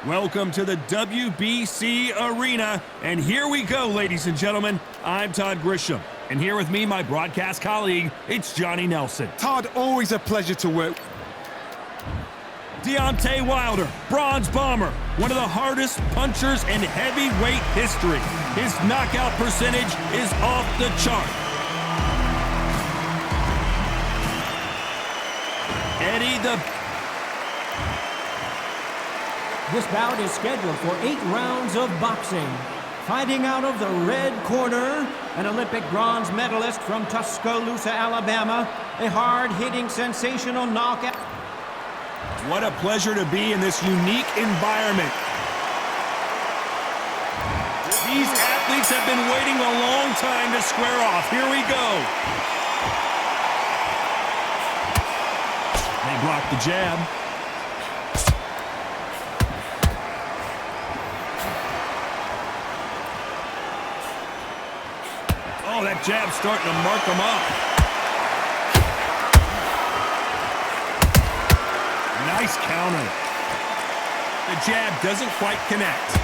Welcome to the WBC Arena, and here we go, ladies and gentlemen. I'm Todd Grisham, and here with me, my broadcast colleague, it's Johnny Nelson. Todd, always a pleasure to work. Deontay Wilder, bronze bomber, one of the hardest punchers in heavyweight history. His knockout percentage is off the chart. This bout is scheduled for 8 rounds of boxing. Fighting out of the red corner, an Olympic bronze medalist from Tuscaloosa, Alabama, a hard-hitting, sensational knockout. What a pleasure to be in this unique environment. These athletes have been waiting a long time to square off. Here we go. They blocked the jab. Oh, that jab's starting to mark them up. Nice counter. The jab doesn't quite connect.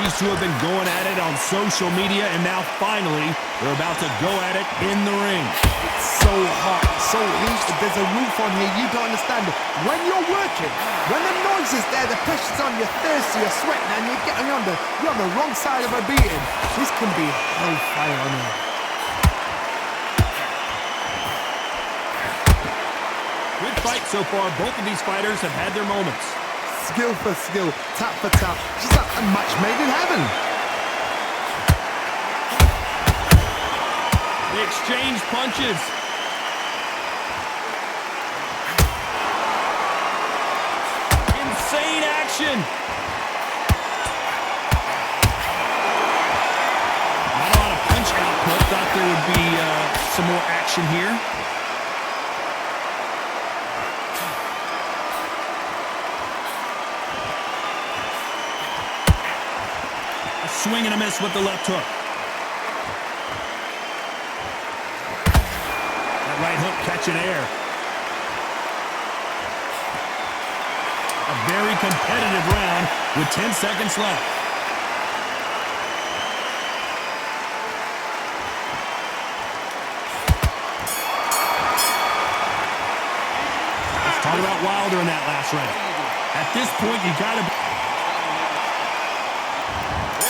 These two have been going at it on social media, and now finally, they're about to go at it in the ring. It's so hot, so heated. There's a roof on here, you don't understand it. When you're working, when the noise is there, the pressure's on, you're thirsty, you're sweating, and you're on the wrong side of a beating. This can be hellfire on here. Good fight so far. Both of these fighters have had their moments. Skill for skill, tap for tap. Just like a match made in heaven. They exchange punches. Insane action. Not a lot of punch output. Thought there would be some more action here. Swing and a miss with the left hook. That right hook catching air. A very competitive round with 10 seconds left. Let's talk about Wilder in that last round. At this point, you gotta be...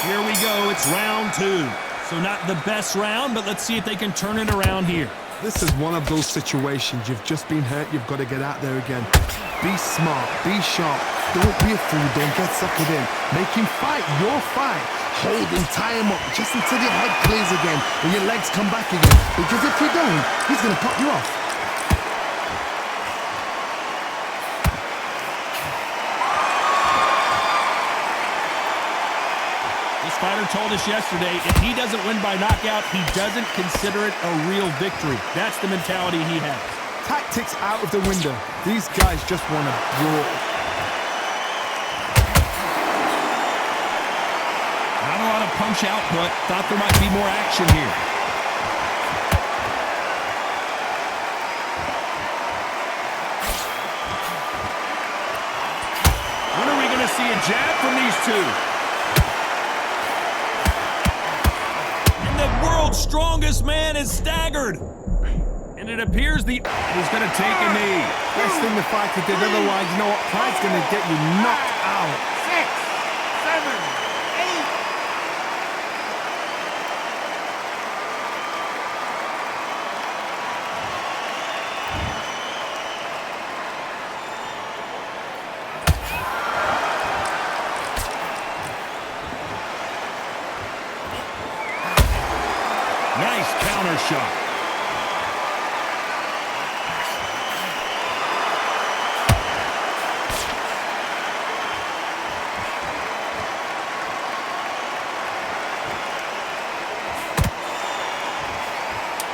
Here we go, it's round 2. So not the best round, but let's see if they can turn it around here. This is one of those situations. You've just been hurt, you've got to get out there again. Be smart, be sharp. Don't be a fool, don't get suckered in. Make him fight your fight. Hold him, tie him up, just until your head clears again and your legs come back again. Because if you don't, he's going to pop you off. Fighter told us yesterday, if he doesn't win by knockout, he doesn't consider it a real victory. That's the mentality he has. Tactics out of the window. These guys just want to brawl. Not a lot of punch output. Thought there might be more action here. When are we going to see a jab from these two? Strongest man is staggered, and it appears he's going to take a knee. Best thing the fighter did, otherwise you know what, pride's going to get you knocked out. 6, 7, 8. Nice counter shot.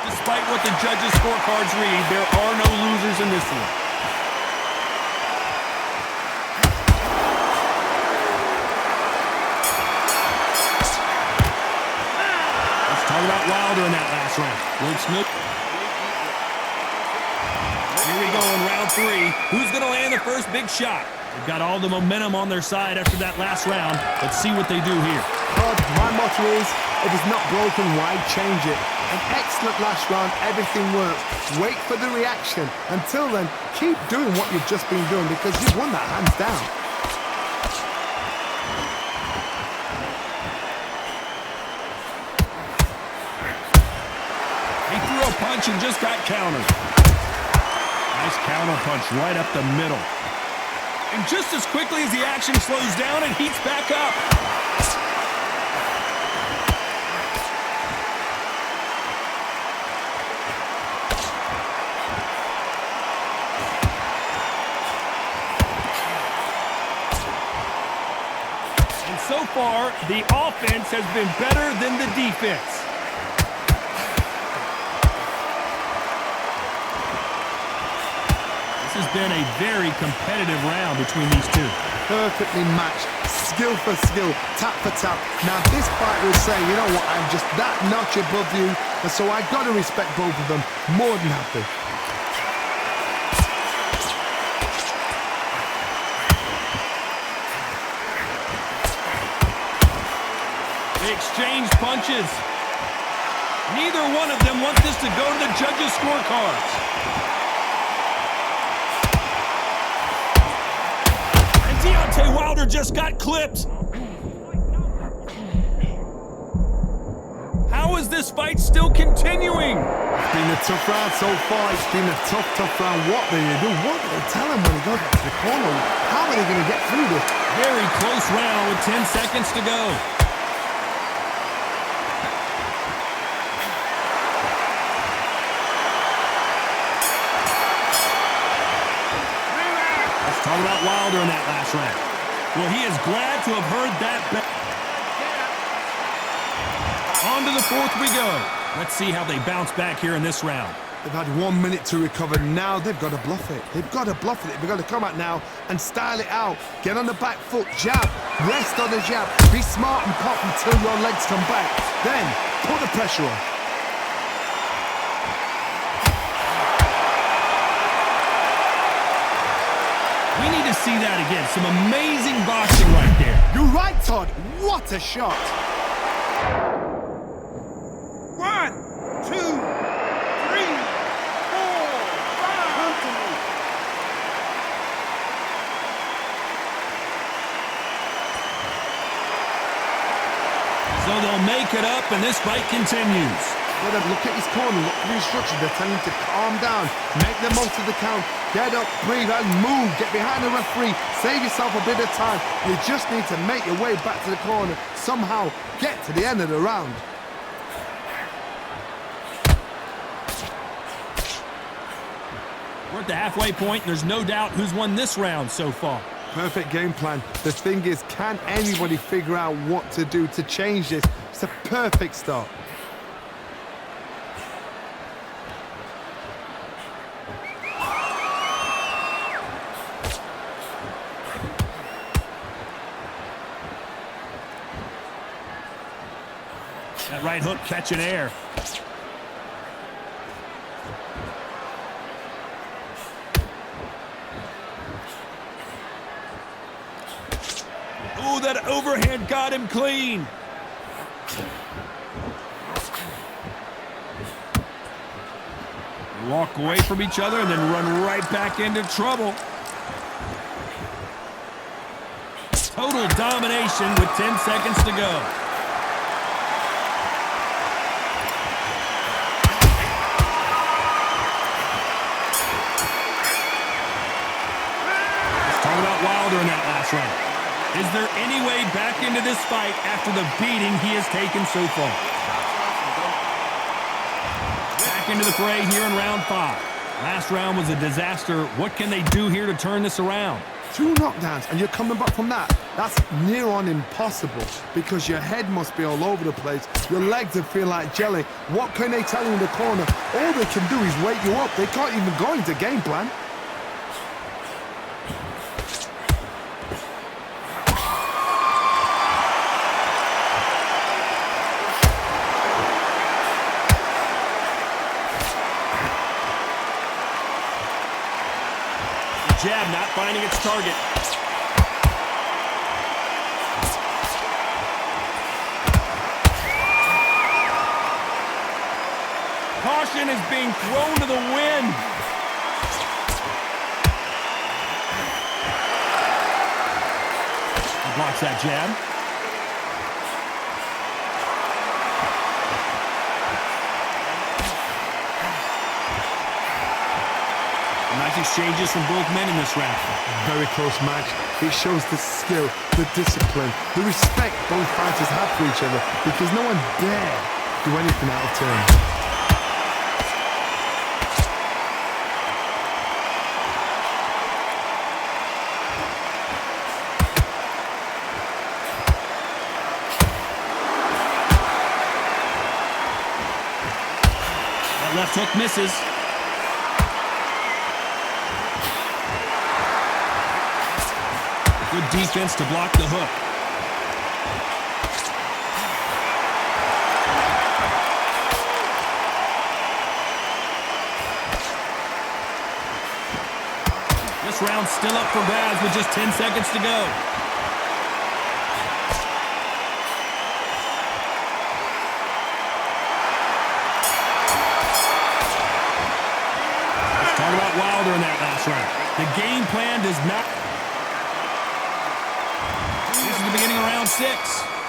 Despite what the judges' scorecards read, there are no losers in this one. Let's talk about Wilder in that last round. Here we go in round 3. Who's going to land the first big shot? They've got all the momentum on their side after that last round. Let's see what they do here. God, my motto is, if it's not broken, why change it? An excellent last round, everything works. Wait for the reaction. Until then, keep doing what you've just been doing because you've won that hands down. He threw a punch and just got countered. Nice counter punch right up the middle. And just as quickly as the action slows down, it heats back up. And so far, the offense has been better than the defense. This has been a very competitive round between these two. Perfectly matched, skill for skill, tap for tap. Now this fight will say, you know what, I'm just that notch above you, and so I got to respect both of them. More than happy. They exchange punches. Neither one of them wants this to go to the judges' scorecards. Deontay Wilder just got clipped. How is this fight still continuing? It's been a tough round so far. It's been a tough round. What do you do? What do they tell him when he goes back to the corner? How are they going to get through this? Very close round with 10 seconds to go. Talk about Wilder in that last round. Well, he is glad to have heard that. On to the 4th we go. Let's see how they bounce back here in this round. They've had 1 minute to recover. Now they've got to bluff it. They've got to bluff it. They've got to come out now and style it out. Get on the back foot, jab, rest on the jab. Be smart and pop until your legs come back. Then put the pressure on. We need to see that again. Some amazing boxing right there. You're right, Todd. What a shot. 1, 2, 3, 4, 5. So they'll make it up, and this fight continues. Look at his corner, look at the instructions. They're telling him to calm down, make the most of the count, get up, breathe, and move. Get behind the referee, save yourself a bit of time. You just need to make your way back to the corner, somehow get to the end of the round. We're at the halfway point, and there's no doubt who's won this round so far. Perfect game plan. The thing is, can anybody figure out what to do to change this? It's a perfect start. That right hook catching air. Oh, that overhand got him clean. They walk away from each other and then run right back into trouble. Total domination with 10 seconds to go. Wilder in that last round. Is there any way back into this fight after the beating he has taken so far? Back into the fray here in round 5. Last round was a disaster. What can they do here to turn this around? 2 knockdowns and you're coming back from that. That's near on impossible because your head must be all over the place. Your legs will feel like jelly. What can they tell you in the corner? All they can do is wake you up. They can't even go into game plan. jab not finding its target. Caution is being thrown to the wind. He blocks that jab. Nice exchanges from both men in this round. Very close match. It shows the skill, the discipline, the respect both fighters have for each other, because no one dare do anything out of turn. That left hook misses. Good defense to block the hook. This round's still up for grabs with just 10 seconds to go. Let's talk about Wilder in that last round. The game plan does not... The beginning of round 6.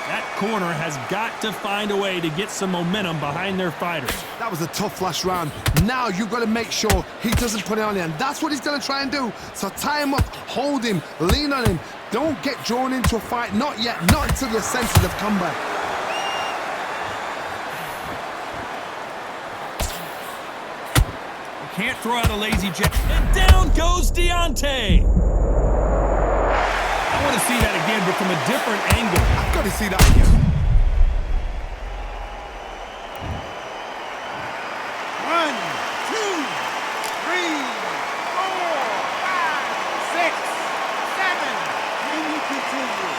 That corner has got to find a way to get some momentum behind their fighters. That was a tough last round. Now you've got to make sure he doesn't put it on you, and that's what he's going to try and do. So tie him up, hold him, lean on him. Don't get drawn into a fight. Not yet. Not until your senses have come back. You can't throw out a lazy jab. And down goes Deontay. I want to see that again, but from a different angle. I've got to see that again. 1, 2, 3, 4, 5, 6, 7. Can you continue?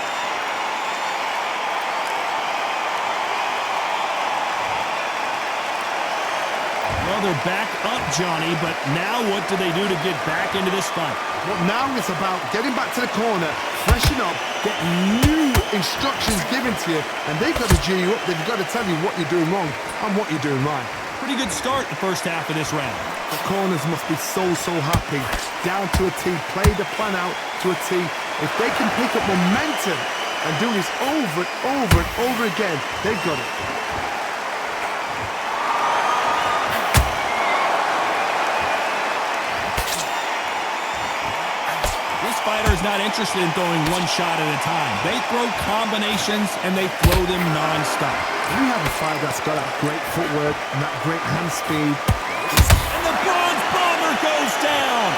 Well, they're back up, Johnny, but now what do they do to get back into this fight? Well, now it's about getting back to the corner, freshen up, get new instructions given to you, and they've got to G you up. They've got to tell you what you're doing wrong and what you're doing right. Pretty good start the first half of this round. The corners must be so happy. Down to a T, play the plan out to a T. If they can pick up momentum and do this over and over and over again, they've got it. Fighter is not interested in throwing one shot at a time. They throw combinations and they throw them non-stop. You have a fighter that's got that great footwork and that great hand speed. And the bronze bomber goes down.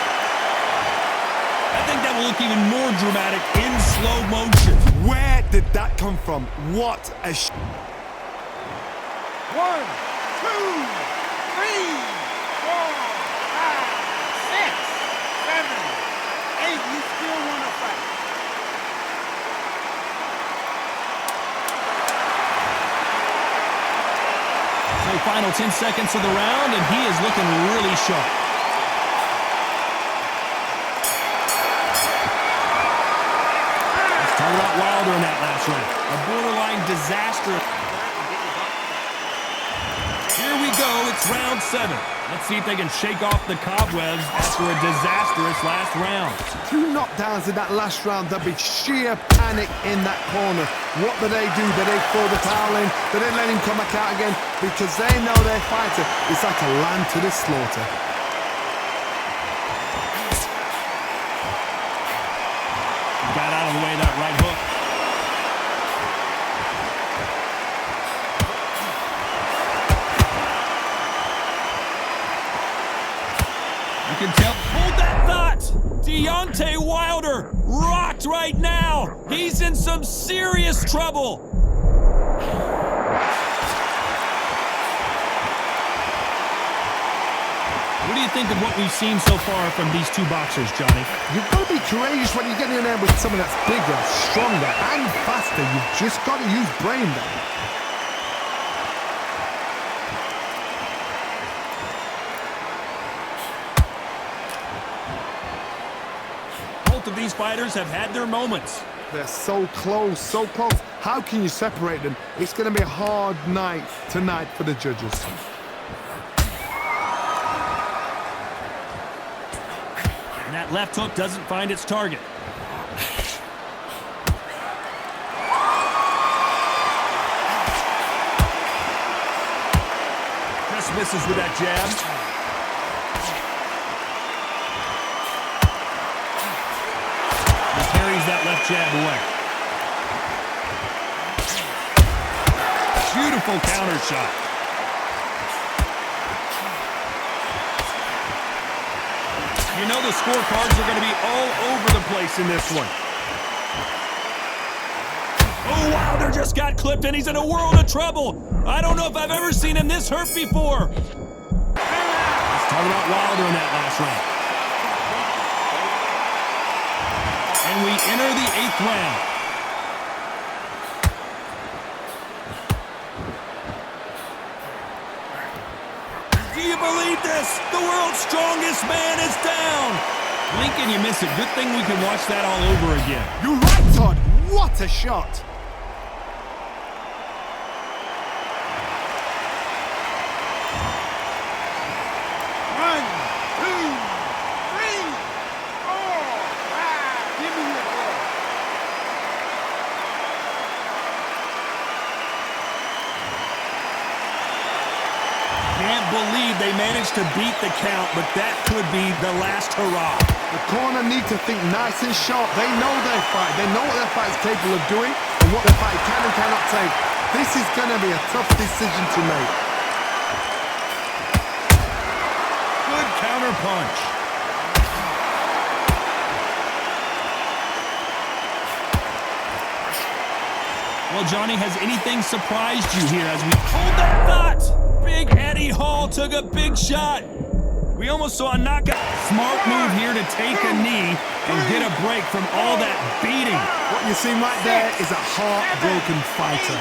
I think that will look even more dramatic in slow motion. Where did that come from? What a 1, 2, 3, 4, 5, 6, 7, 8. You still want to fight? So final 10 seconds of the round, and he is looking really sharp. Let's talk about Wilder in that last round. A borderline disaster. Here we go. It's round 7. Let's see if they can shake off the cobwebs after a disastrous last round. 2 knockdowns in that last round. There'll be sheer panic in that corner. What do? Do they throw the towel in? Do they let him come back out again? Because they know their fighter is like a lamb to the slaughter. Got out of the way of that right hook. You can tell. Hold that thought! Deontay Wilder rocked right now. He's in some serious trouble. What do you think of what we've seen so far from these two boxers, Johnny? You've got to be courageous when you get in there with someone that's bigger, stronger, and faster. You've just got to use brain there. both of these fighters have had their moments. They're so close, so close. How can you separate them? It's going to be a hard night tonight for the judges. And that left hook doesn't find its target. Just misses with that jab. Carries that left jab away. Beautiful counter shot. You know the scorecards are going to be all over the place in this one. Oh, Wilder just got clipped, and he's in a world of trouble. I don't know if I've ever seen him this hurt before. Let's talk about Wilder in that last round. And we enter the 8th round. Do you believe this? The world's strongest man is down. Lincoln, you miss it. Good thing we can watch that all over again. You're right, Todd. What a shot. One, two, three, four, five. Give me your ball. Can't believe they managed to beat the count, but that could be the last hurrah. The corner need to think nice and sharp. They know their fight. They know what their fight's capable of doing and what their fight can and cannot take. This is going to be a tough decision to make. Good counter punch. Well, Johnny, has anything surprised you here as we hold that thought? Big Eddie Hall took a big shot. We almost saw a knockout. Smart move here to take a knee and get a break from all that beating. What you see right there is a heartbroken fighter.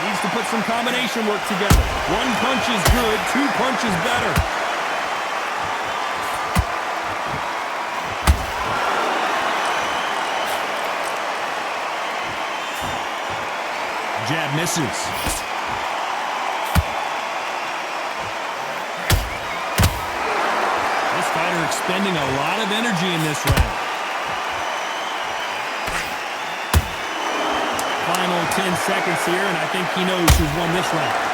Needs to put some combination work together. One punch is good, 2 punches better. Jab misses. This fighter expending a lot of energy in this round. Final 10 seconds here, and I think he knows who's won this round.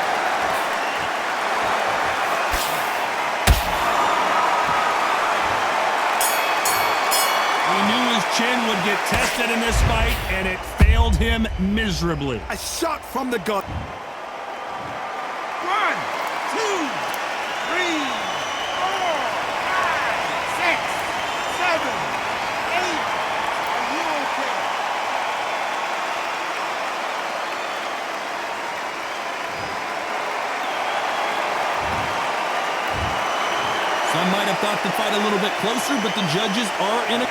He knew his chin would get tested in this fight, and it failed him miserably. A shot from the gut. 1, 2, 3, 4, 5, 6, 7, 8. Are you okay? Some might have thought the fight a little bit closer, but the judges are in a...